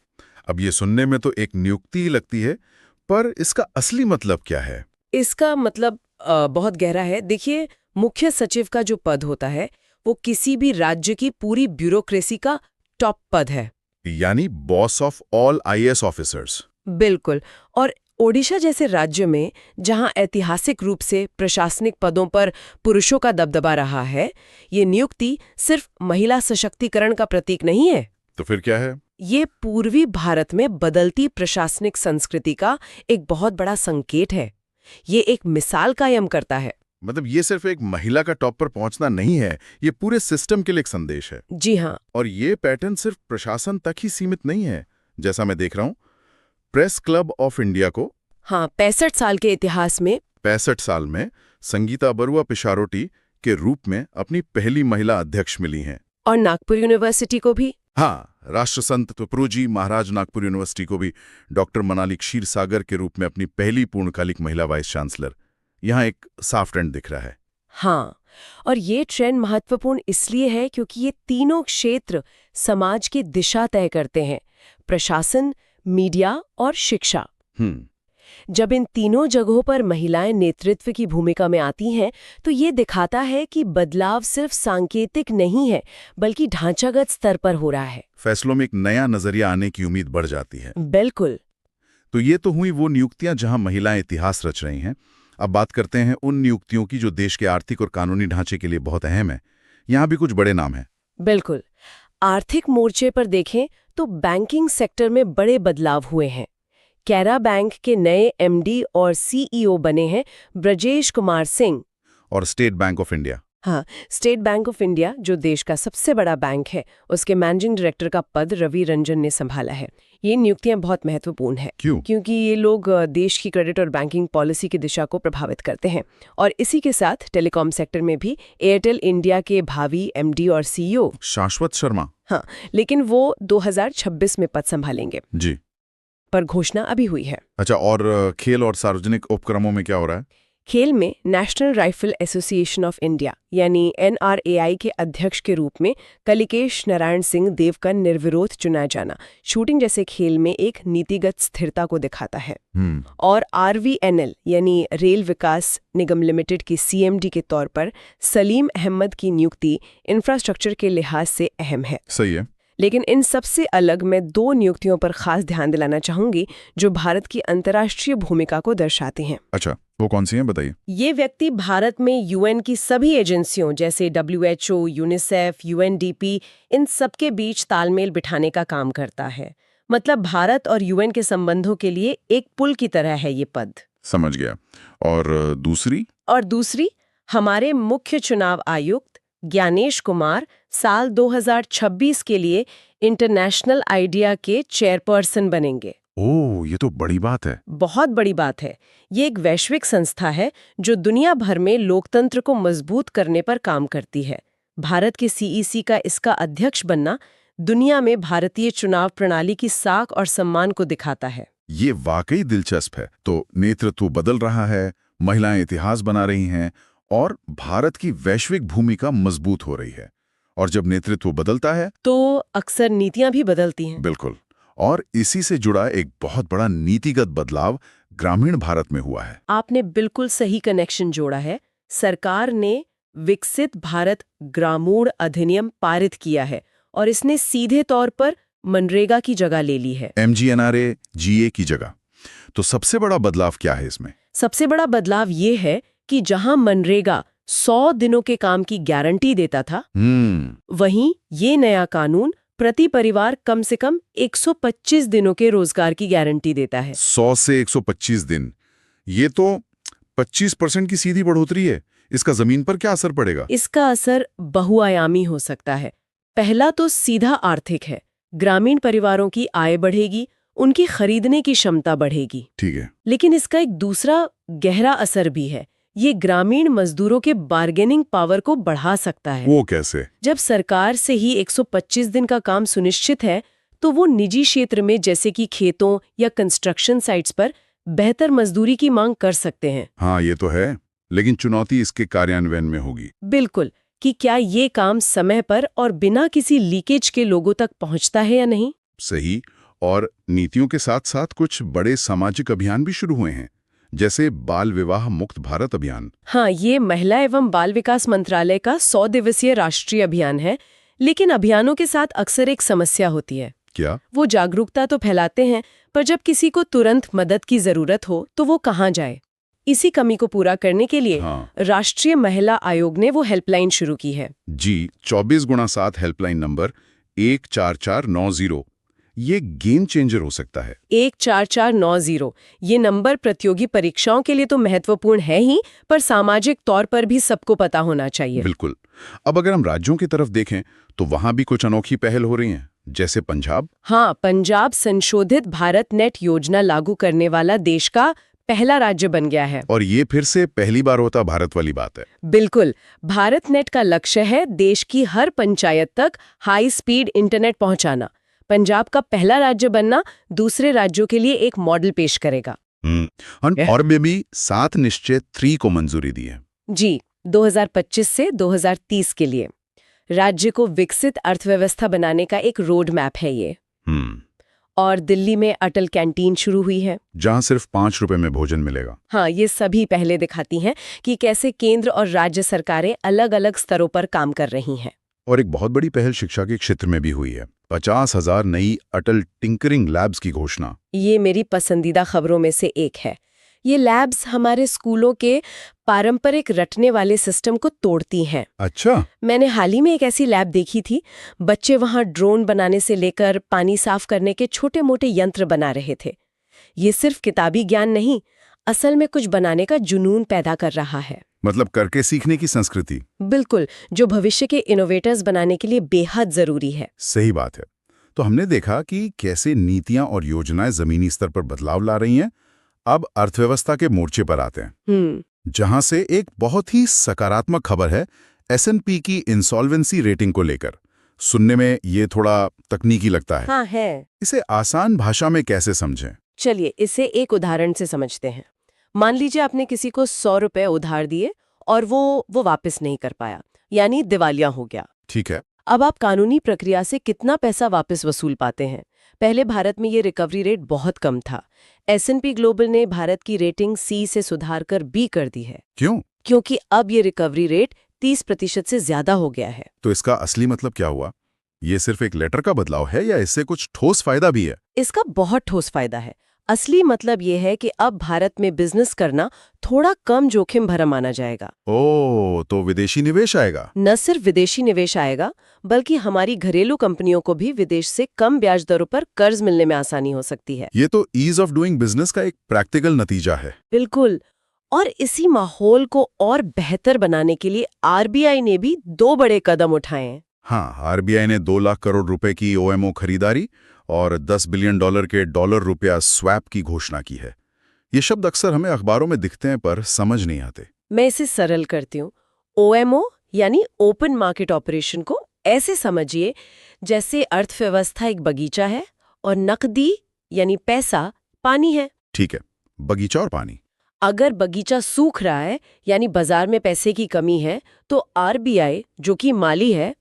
[SPEAKER 1] अब ये सुनने में तो एक नियुक्ति ही लगती है, पर इसका असली मतलब क्या है?
[SPEAKER 3] इसका मतलब बहुत गहरा है। देखिए, मुख्य सचिव का जो पद होता है वो किसी भी राज्य की पूरी ब्यूरोक्रेसी का टॉप पद है,
[SPEAKER 1] यानी boss of all IAS officers.
[SPEAKER 3] बिल्कुल। और ओडिशा जैसे राज्य में जहां ऐतिहासिक रूप से प्रशासनिक पदों पर पुरुषों का दबदबा रहा है, ये नियुक्ति सिर्फ महिला सशक्तिकरण का प्रतीक नहीं है।
[SPEAKER 1] तो फिर क्या है?
[SPEAKER 3] ये पूर्वी भारत में बदलती प्रशासनिक संस्कृति का एक बहुत बड़ा संकेत है। ये एक मिसाल कायम करता है।
[SPEAKER 1] मतलब ये सिर्फ एक महिला का टॉप पर पहुंचना नहीं है, ये पूरे सिस्टम के लिए एक संदेश है।
[SPEAKER 3] जी हाँ।
[SPEAKER 1] और ये पैटर्न सिर्फ प्रशासन तक ही सीमित नहीं है। जैसा मैं देख रहा हूं, प्रेस क्लब ऑफ इंडिया को
[SPEAKER 3] 65 साल के इतिहास में
[SPEAKER 1] 65 साल में संगीता बरुआ पिशारोटी के रूप में अपनी पहली महिला अध्यक्ष मिली हैं।
[SPEAKER 3] और नागपुर यूनिवर्सिटी को भी।
[SPEAKER 1] हाँ, राष्ट्रसंत तुपरूजी महाराज नागपुर यूनिवर्सिटी को भी डॉक्टर मनाली क्षीरसागर के रूप में अपनी पहली पूर्णकालिक महिला वाइस चांसलर। यहाँ एक साफ ट्रेंड दिख रहा है।
[SPEAKER 3] हाँ, और ये ट्रेंड महत्वपूर्ण इसलिए है क्योंकि ये तीनों क्षेत्र समाज की दिशा तय करते हैं: प्रशासन, मीडिया और शिक्षा। जब इन तीनों जगहों पर महिलाएं नेतृत्व की भूमिका में आती हैं तो ये दिखाता है कि बदलाव सिर्फ सांकेतिक नहीं है बल्कि ढांचागत स्तर पर हो रहा है।
[SPEAKER 1] फैसलों में एक नया नजरिया आने की उम्मीद बढ़ जाती है।
[SPEAKER 3] बिल्कुल।
[SPEAKER 1] तो ये तो हुई वो नियुक्तियां जहां महिलाएं इतिहास रच रही हैं। अब बात करते हैं उन नियुक्तियों की जो देश के आर्थिक और कानूनी ढांचे के लिए बहुत अहम है। यहाँ भी कुछ बड़े नाम हैं।
[SPEAKER 3] बिल्कुल। आर्थिक मोर्चे पर देखें तो बैंकिंग सेक्टर में बड़े बदलाव हुए हैं। कैरा बैंक के नए MD और CEO बने हैं ब्रजेश कुमार सिंह।
[SPEAKER 1] और स्टेट बैंक ऑफ इंडिया।
[SPEAKER 3] हाँ, स्टेट बैंक ऑफ इंडिया जो देश का सबसे बड़ा बैंक है, उसके मैनेजिंग डायरेक्टर का पद रवि रंजन ने संभाला है। ये नियुक्तियां बहुत महत्वपूर्ण हैं।
[SPEAKER 1] क्यों?
[SPEAKER 3] क्योंकि ये लोग देश की क्रेडिट और बैंकिंग पॉलिसी की दिशा को प्रभावित करते हैं। और इसी के साथ टेलीकॉम सेक्टर में भी एयरटेल इंडिया के भावी MD और CEO
[SPEAKER 1] शाश्वत शर्मा।
[SPEAKER 3] हाँ, लेकिन वो 2026 में पद संभालेंगे।
[SPEAKER 1] जी।
[SPEAKER 3] पर घोषणा अभी हुई है।
[SPEAKER 1] अच्छा, और खेल और सार्वजनिक उपक्रमों में क्या हो रहा है?
[SPEAKER 3] खेल में national rifle association of India यानी NRAI के अध्यक्ष के रूप में कलिकेश नारायण सिंह देव का निर्विरोध चुना जाना शूटिंग जैसे खेल में एक नीतिगत स्थिरता को दिखाता है। और RVNL यानी रेल विकास निगम लिमिटेड की CMD के तौर पर सलीम अहमद की नियुक्ति इंफ्रास्ट्रक्चर के लिहाज से अहम है।
[SPEAKER 1] सही है।
[SPEAKER 3] लेकिन इन सबसे अलग मैं 2 नियुक्तियों पर खास ध्यान दिलाना चाहूंगी जो भारत की अंतर्राष्ट्रीय भूमिका को दर्शाती हैं।
[SPEAKER 1] अच्छा, वो कौन सी हैं बताइए।
[SPEAKER 3] ये व्यक्ति भारत में UN की सभी एजेंसियों जैसे WHO, UNICEF, UNDP इन सबके बीच तालमेल बिठाने का काम करता है। मतलब भारत और UN के संबंधों के लिए एक पुल की तरह है ये पद।
[SPEAKER 1] समझ गया। और दूसरी हमारे मुख्य चुनाव आयुक्त ज्ञानेश कुमार साल 2026 के लिए इंटरनेशनल आइडिया के चेयरपर्सन बनेंगे। ओह, ये तो बड़ी बात है।
[SPEAKER 3] बहुत बड़ी बात है। ये एक वैश्विक संस्था है जो दुनिया भर में लोकतंत्र को मजबूत करने पर काम करती है। भारत के CEC का इसका अध्यक्ष बनना दुनिया में भारतीय चुनाव प्रणाली की साख और सम्मान को दिखाता है।
[SPEAKER 1] ये वाकई दिलचस्प है। तो नेतृत्व बदल रहा है, महिलाएं इतिहास बना रही हैं और भारत की वैश्विक भूमिका मजबूत हो रही है। और जब नेतृत्व बदलता है
[SPEAKER 3] तो अक्सर नीतियां भी बदलती हैं।
[SPEAKER 1] बिल्कुल, और इसी से जुड़ा एक बहुत बड़ा नीतिगत बदलाव ग्रामीण भारत में हुआ है।
[SPEAKER 3] आपने बिल्कुल सही कनेक्शन जोड़ा है। सरकार ने विकसित भारत ग्रामीण अधिनियम पारित किया है और इसने सीधे तौर पर मनरेगा की जगह ले ली है।
[SPEAKER 1] MGNRA GA की जगह। तो सबसे बड़ा बदलाव क्या है इसमें?
[SPEAKER 3] सबसे बड़ा बदलाव ये है कि जहां मनरेगा 100 दिनों के काम की गारंटी देता था, वहीं ये नया कानून प्रति परिवार कम से कम 125 दिनों के रोजगार की गारंटी देता है।
[SPEAKER 1] 100 से 125 दिन, ये तो 25% की सीधी बढ़ोतरी है। इसका जमीन पर क्या असर पड़ेगा?
[SPEAKER 3] इसका असर बहुआयामी हो सकता है। पहला तो सीधा आर्थिक है। ग्रामीण परिवारों की आय बढ़ेगी, उनकी खरीदने की क्षमता बढ़ेगी।
[SPEAKER 1] ठीक है।
[SPEAKER 3] लेकिन इसका एक दूसरा गहरा असर भी है। ये ग्रामीण मजदूरों के बार्गेनिंग पावर को बढ़ा सकता है।
[SPEAKER 1] वो कैसे?
[SPEAKER 3] जब सरकार से ही 125 दिन का काम सुनिश्चित है, तो वो निजी क्षेत्र में जैसे कि खेतों या कंस्ट्रक्शन साइट्स पर बेहतर मजदूरी की मांग कर सकते हैं।
[SPEAKER 1] हाँ, ये तो है, लेकिन चुनौती इसके कार्यान्वयन में होगी।
[SPEAKER 3] बिल्कुल, कि क्या ये काम समय पर और बिना किसी लीकेज के लोगों तक पहुंचता है या नहीं।
[SPEAKER 1] सही। और नीतियों के साथ साथ कुछ बड़े सामाजिक अभियान भी शुरू हुए हैं, जैसे बाल विवाह मुक्त भारत अभियान।
[SPEAKER 3] हाँ, ये महिला एवं बाल विकास मंत्रालय का 100 दिवसीय राष्ट्रीय अभियान है। लेकिन अभियानों के साथ अक्सर एक समस्या होती है।
[SPEAKER 1] क्या?
[SPEAKER 3] वो जागरूकता तो फैलाते हैं, पर जब किसी को तुरंत मदद की जरूरत हो तो वो कहाँ जाए? इसी कमी को पूरा करने के लिए राष्ट्रीय महिला आयोग ने वो हेल्पलाइन शुरू की है।
[SPEAKER 1] जी, 24x7 हेल्पलाइन नंबर 14490, ये गेम चेंजर हो सकता है।
[SPEAKER 3] 14490 ये नंबर प्रतियोगी परीक्षाओं के लिए तो महत्वपूर्ण है ही, पर सामाजिक तौर पर भी सबको पता होना चाहिए।
[SPEAKER 1] बिल्कुल। अब अगर हम राज्यों की तरफ देखें तो वहां भी कुछ अनोखी पहल हो रही हैं, जैसे पंजाब।
[SPEAKER 3] हाँ, पंजाब संशोधित भारत नेट योजना लागू करने वाला देश का पहला राज्य बन गया है।
[SPEAKER 1] और ये फिर से पहली बार होता भारत वाली बात है।
[SPEAKER 3] बिल्कुल, भारत नेट का लक्ष्य है देश की हर पंचायत तक हाई स्पीड इंटरनेट पहुंचाना। पंजाब का पहला राज्य बनना दूसरे राज्यों के लिए एक मॉडल पेश करेगा।
[SPEAKER 1] और में भी 7 निश्चय 3 को मंजूरी दी है।
[SPEAKER 3] जी, 2025 से 2030 के लिए राज्य को विकसित अर्थव्यवस्था बनाने का एक रोड मैप है ये। और दिल्ली में अटल कैंटीन शुरू हुई है,
[SPEAKER 1] जहां सिर्फ 5 रुपए में भोजन मिलेगा।
[SPEAKER 3] हाँ, ये सभी पहले दिखाती हैं कि कैसे केंद्र और राज्य सरकारें अलग अलग स्तरों पर काम कर रही हैं।
[SPEAKER 1] और एक बहुत बड़ी पहल शिक्षा के क्षेत्र में भी हुई है। 50,000 नई अटल टिंकरिंग लैब्स की घोषणा।
[SPEAKER 3] ये मेरी पसंदीदा खबरों में से एक है। ये लैब्स हमारे स्कूलों के पारंपरिक रटने वाले सिस्टम को तोड़ती हैं।
[SPEAKER 1] अच्छा।
[SPEAKER 3] मैंने हाल ही में एक ऐसी लैब देखी थी। बच्चे वहां ड्रोन बनाने से लेकर पानी साफ करने के छोटे मोटे यंत्र बना रहे थे। ये सिर्फ किताबी ज्ञान नहीं, असल में कुछ बनाने का जुनून पैदा कर रहा है।
[SPEAKER 1] मतलब करके सीखने की संस्कृति।
[SPEAKER 3] बिल्कुल, जो भविष्य के इनोवेटर्स बनाने के लिए बेहद जरूरी है।
[SPEAKER 1] सही बात है। तो हमने देखा कि कैसे नीतियां और योजनाएं जमीनी स्तर पर बदलाव ला रही हैं। अब अर्थव्यवस्था के मोर्चे पर आते हैं, जहां से एक बहुत ही सकारात्मक खबर है S&P की इंसॉल्वेंसी रेटिंग को लेकर। सुनने में ये थोड़ा तकनीकी लगता है।
[SPEAKER 3] हाँ है।
[SPEAKER 1] इसे आसान भाषा में कैसे समझें?
[SPEAKER 3] चलिए इसे एक उदाहरण से समझते हैं। मान लीजिए आपने किसी को 100 रुपए उधार दिए और वो वापस नहीं कर पाया, यानी दिवालिया हो गया।
[SPEAKER 1] ठीक है।
[SPEAKER 3] अब आप कानूनी प्रक्रिया से कितना पैसा वापस वसूल पाते हैं? पहले भारत में ये रिकवरी रेट बहुत कम था। S&P ग्लोबल ने भारत की रेटिंग C से सुधार कर B कर दी है।
[SPEAKER 1] क्यों?
[SPEAKER 3] क्योंकि अब ये रिकवरी रेट 30% से ज्यादा हो गया है।
[SPEAKER 1] तो इसका असली मतलब क्या हुआ? ये सिर्फ एक लेटर का बदलाव है या इससे कुछ ठोस फायदा भी है?
[SPEAKER 3] इसका बहुत ठोस फायदा है। असली मतलब ये है कि अब भारत में बिजनेस करना थोड़ा कम जोखिम भरा माना जाएगा।
[SPEAKER 1] ओह, तो विदेशी निवेश आएगा?
[SPEAKER 3] न सिर्फ विदेशी निवेश आएगा, बल्कि हमारी घरेलू कंपनियों को भी विदेश से कम ब्याज दरों पर कर्ज मिलने में आसानी हो सकती है।
[SPEAKER 1] ये तो ईज ऑफ डूइंग बिजनेस का एक प्रैक्टिकल नतीजा है।
[SPEAKER 3] बिल्कुल। और इसी माहौल को और बेहतर बनाने के लिए RBI ने भी 2 बड़े कदम उठाए हैं।
[SPEAKER 1] हाँ, RBI ने 2 लाख करोड़ रुपए की OMO खरीदारी और $10 बिलियन के डॉलर रुपया स्वैप की घोषणा की है। ये शब्द अक्सर हमें अखबारों में दिखते हैं पर समझ नहीं आते।
[SPEAKER 3] मैं इसे सरल करती हूँ। OMO यानी ओपन मार्केट ऑपरेशन को ऐसे समझिए जैसे अर्थव्यवस्था एक बगीचा है और नकदी यानी पैसा पानी है।
[SPEAKER 1] ठीक है, बगीचा और पानी।
[SPEAKER 3] अगर बगीचा सूख रहा है यानी बाजार में पैसे की कमी है, तो आरबीआई जो कि माली है,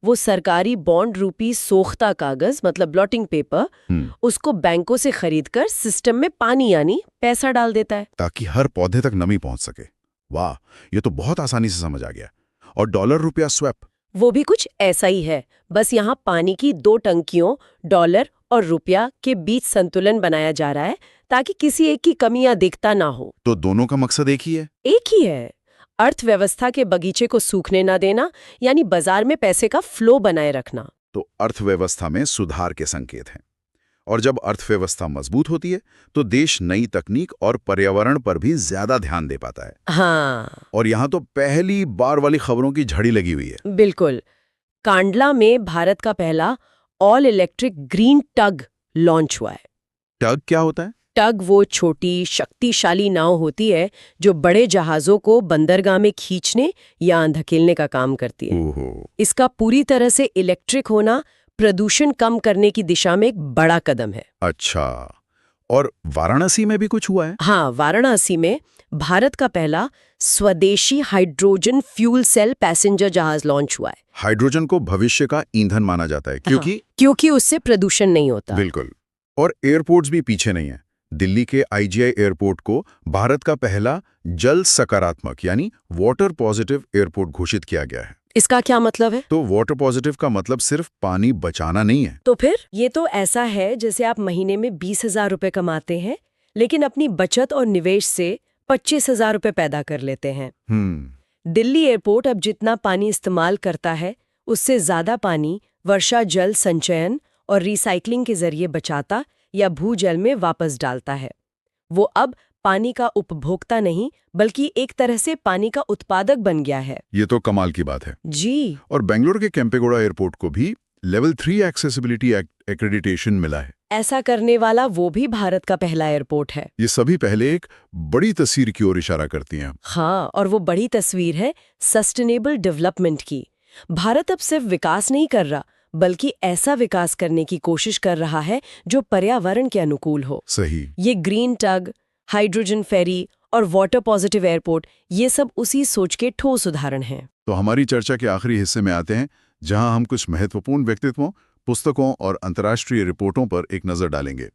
[SPEAKER 3] वो सरकारी बॉन्ड रूपी सोख्ता कागज मतलब ब्लॉटिंग पेपर उसको बैंकों से खरीदकर सिस्टम में पानी यानी पैसा डाल देता है,
[SPEAKER 1] ताकि हर पौधे तक नमी पहुंच सके। वाह, ये तो बहुत आसानी से समझ आ गया। और डॉलर रुपया स्वैप?
[SPEAKER 3] वो भी कुछ ऐसा ही है, बस यहाँ पानी की 2 टंकियों डॉलर और रुपया के बीच संतुलन बनाया जा रहा है ताकि किसी एक की कमी या दिखता ना हो।
[SPEAKER 1] तो दोनों का मकसद एक ही है?
[SPEAKER 3] एक ही है, अर्थव्यवस्था के बगीचे को सूखने ना देना, यानी बाजार में पैसे का फ्लो बनाए रखना।
[SPEAKER 1] तो अर्थव्यवस्था में सुधार के संकेत हैं। और जब अर्थव्यवस्था मजबूत होती है तो देश नई तकनीक और पर्यावरण पर भी ज्यादा ध्यान दे पाता है।
[SPEAKER 3] हाँ,
[SPEAKER 1] और यहाँ तो पहली बार वाली खबरों की झड़ी लगी हुई है।
[SPEAKER 3] बिल्कुल। कांडला में भारत का पहला all electric green tug launch हुआ है।
[SPEAKER 1] टग क्या होता है?
[SPEAKER 3] टग वो छोटी शक्तिशाली नाव होती है जो बड़े जहाजों को बंदरगाह में खींचने या धकेलने का काम करती है।
[SPEAKER 1] ओहो।
[SPEAKER 3] इसका पूरी तरह से इलेक्ट्रिक होना प्रदूषण कम करने की दिशा में एक बड़ा कदम है।
[SPEAKER 1] अच्छा, और वाराणसी में भी कुछ हुआ है?
[SPEAKER 3] हाँ, वाराणसी में भारत का पहला स्वदेशी हाइड्रोजन फ्यूल सेल पैसेंजर जहाज लॉन्च हुआ है।
[SPEAKER 1] हाइड्रोजन को भविष्य का ईंधन माना जाता है
[SPEAKER 3] क्योंकि उससे प्रदूषण नहीं होता।
[SPEAKER 1] बिल्कुल। और एयरपोर्ट्स भी पीछे नहीं है। दिल्ली के आईजीआई एयरपोर्ट को भारत का पहला जल सकारात्मक यानी वाटर पॉजिटिव एयरपोर्ट घोषित किया गया है।
[SPEAKER 3] इसका क्या मतलब है?
[SPEAKER 1] तो वाटर पॉजिटिव का मतलब सिर्फ पानी बचाना नहीं है।
[SPEAKER 3] तो फिर ये तो ऐसा है जैसे आप महीने में 20,000 रुपए कमाते हैं, लेकिन अपनी बचत और निवेश से 25,000 रुपए पैदा कर लेते हैं। दिल्ली एयरपोर्ट अब जितना पानी इस्तेमाल करता है उससे ज्यादा पानी वर्षा जल संचयन और रिसाइकलिंग के जरिए बचाता या भूजल में वापस डालता है। वो अब पानी का उपभोक्ता नहीं बल्कि एक तरह से पानी का उत्पादक बन गया है।
[SPEAKER 1] ये तो कमाल की बात है
[SPEAKER 3] जी।
[SPEAKER 1] और बेंगलुरु के केम्पेगौड़ा एयरपोर्ट को भी लेवल 3 एक्सेसिबिलिटी एक्रेडिटेशन मिला है।
[SPEAKER 3] ऐसा करने वाला वो भी भारत का पहला एयरपोर्ट है।
[SPEAKER 1] ये सभी पहले एक बड़ी तस्वीर की ओर इशारा करती हैं।
[SPEAKER 3] हाँ, और वो बड़ी तस्वीर है सस्टेनेबल डेवलपमेंट की। भारत अब सिर्फ विकास नहीं कर रहा बल्कि ऐसा विकास करने की कोशिश कर रहा है जो पर्यावरण के अनुकूल हो।
[SPEAKER 1] सही।
[SPEAKER 3] ये ग्रीन टग, हाइड्रोजन फेरी और वाटर पॉजिटिव एयरपोर्ट ये सब उसी सोच के ठोस उदाहरण हैं।
[SPEAKER 1] तो हमारी चर्चा के आखिरी हिस्से में आते हैं जहां हम कुछ महत्वपूर्ण व्यक्तित्वों, पुस्तकों और अंतर्राष्ट्रीय रिपोर्टों पर एक नजर डालेंगे।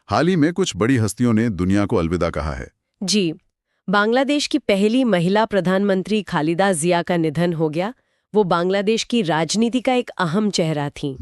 [SPEAKER 1] हाल ही में कुछ बड़ी हस्तियों ने दुनिया को अलविदा कहा है।
[SPEAKER 3] जी, बांग्लादेश की पहली महिला प्रधानमंत्री खालिदा जिया का निधन हो गया। वो बांग्लादेश की राजनीति का एक अहम चेहरा थी।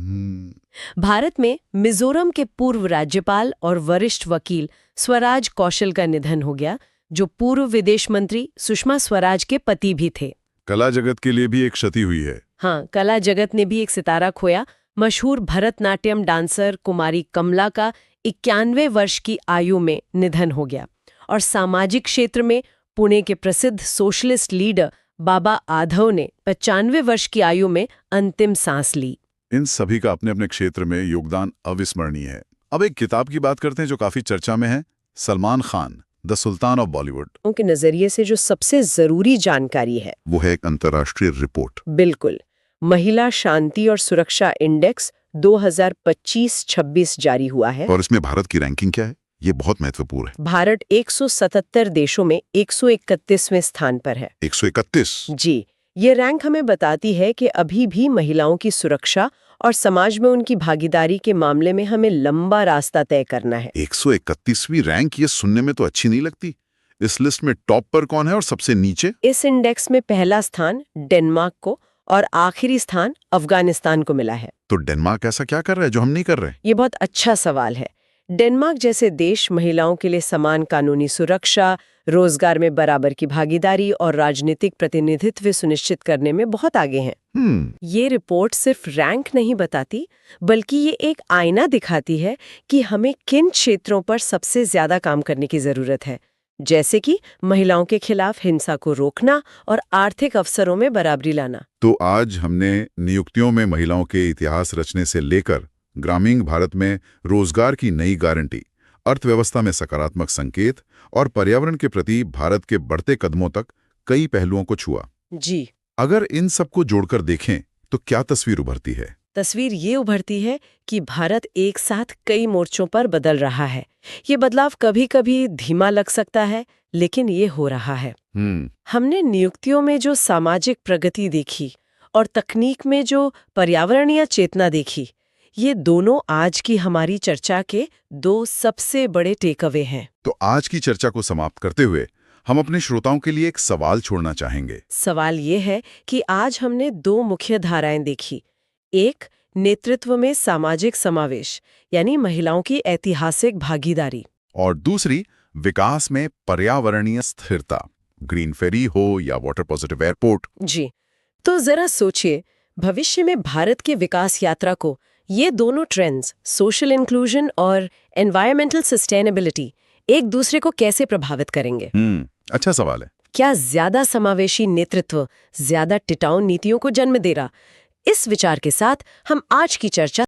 [SPEAKER 3] भारत में मिजोरम के पूर्व राज्यपाल और वरिष्ठ वकील स्वराज कौशल का निधन हो गया, जो पूर्व विदेश मंत्री सुषमा स्वराज के पति भी थे।
[SPEAKER 1] कला जगत के लिए भी एक क्षति हुई है।
[SPEAKER 3] हाँ, कला जगत ने भी एक सितारा खोया। मशहूर भरतनाट्यम डांसर कुमारी कमला का 91 वर्ष की आयु में निधन हो गया। और सामाजिक क्षेत्र में पुणे के प्रसिद्ध सोशलिस्ट लीडर बाबा आधव ने 95 वर्ष की आयु में अंतिम सांस ली।
[SPEAKER 1] इन सभी का अपने अपने क्षेत्र में योगदान अविस्मरणीय है। अब एक किताब की बात करते हैं जो काफी चर्चा में है, Salman Khan, the sultan of Bollywood.
[SPEAKER 3] उनके नजरिए से जो सबसे जरूरी जानकारी है
[SPEAKER 1] वो है एक अंतर्राष्ट्रीय रिपोर्ट।
[SPEAKER 3] बिल्कुल, महिला शांति और सुरक्षा इंडेक्स 2025-26 जारी हुआ है।
[SPEAKER 1] और इसमें भारत की रैंकिंग क्या है? ये बहुत महत्वपूर्ण है।
[SPEAKER 3] भारत 177 देशों में 131वें स्थान पर है।
[SPEAKER 1] 131?
[SPEAKER 3] जी, ये रैंक हमें बताती है कि अभी भी महिलाओं की सुरक्षा और समाज में उनकी भागीदारी के मामले में हमें लंबा रास्ता तय करना है।
[SPEAKER 1] 131वीं रैंक, ये सुनने में तो अच्छी नहीं लगती। इस लिस्ट में टॉप पर कौन है और सबसे नीचे?
[SPEAKER 3] इस इंडेक्स में पहला स्थान डेनमार्क को और आखिरी स्थान अफगानिस्तान को मिला है।
[SPEAKER 1] तो डेनमार्क ऐसा क्या कर रहा है जो हम नहीं कर रहे?
[SPEAKER 3] ये बहुत अच्छा सवाल है। डेनमार्क जैसे देश महिलाओं के लिए समान कानूनी सुरक्षा, रोजगार में बराबर की भागीदारी और राजनीतिक प्रतिनिधित्व सुनिश्चित करने में बहुत आगे हैं। ये रिपोर्ट सिर्फ रैंक नहीं बताती, बल्कि ये एक आईना दिखाती है कि हमें किन क्षेत्रों पर सबसे ज्यादा काम करने की जरूरत है, जैसे कि महिलाओं के खिलाफ हिंसा को रोकना और आर्थिक अवसरों में बराबरी लाना।
[SPEAKER 1] तो आज हमने नियुक्तियों में महिलाओं के इतिहास रचने से लेकर ग्रामीण भारत में रोजगार की नई गारंटी, अर्थव्यवस्था में सकारात्मक संकेत और पर्यावरण के प्रति भारत के बढ़ते कदमों तक कई पहलुओं को छुआ।
[SPEAKER 3] जी,
[SPEAKER 1] अगर इन सबको जोड़कर देखें तो क्या तस्वीर उभरती है?
[SPEAKER 2] तस्वीर ये उभरती है कि भारत एक साथ कई मोर्चों पर बदल रहा है। ये बदलाव कभी-कभी धीमा लग सकता है, लेकिन ये हो रहा है। हमने नियुक्तियों में जो सामाजिक प्रगति देखी और तकनीक में जो पर्यावरणीय चेतना देखी, ये दोनों आज की हमारी चर्चा के 2 सबसे बड़े टेक अवे हैं।
[SPEAKER 1] तो आज की चर्चा को समाप्त करते हुए हम अपने श्रोताओं के लिए एक सवाल छोड़ना चाहेंगे।
[SPEAKER 2] सवाल ये है कि आज हमने 2 मुख्य धाराएं देखी। एक, नेतृत्व में सामाजिक समावेश, यानी महिलाओं की ऐतिहासिक भागीदारी।
[SPEAKER 1] और दूसरी, विकास में पर्यावरणीय स्थिरता, ग्रीन फेरी हो या वाटर पॉजिटिव एयरपोर्ट।
[SPEAKER 2] जी, तो जरा सोचिए, भविष्य में भारत की विकास यात्रा को ये दोनों ट्रेंड्स, सोशल इंक्लूजन और एनवायरमेंटल सस्टेनेबिलिटी, एक दूसरे को कैसे प्रभावित करेंगे?
[SPEAKER 1] अच्छा सवाल है।
[SPEAKER 2] क्या ज्यादा समावेशी नेतृत्व ज्यादा टिकाऊ नीतियों को जन्म देगा? इस विचार के साथ हम आज की चर्चा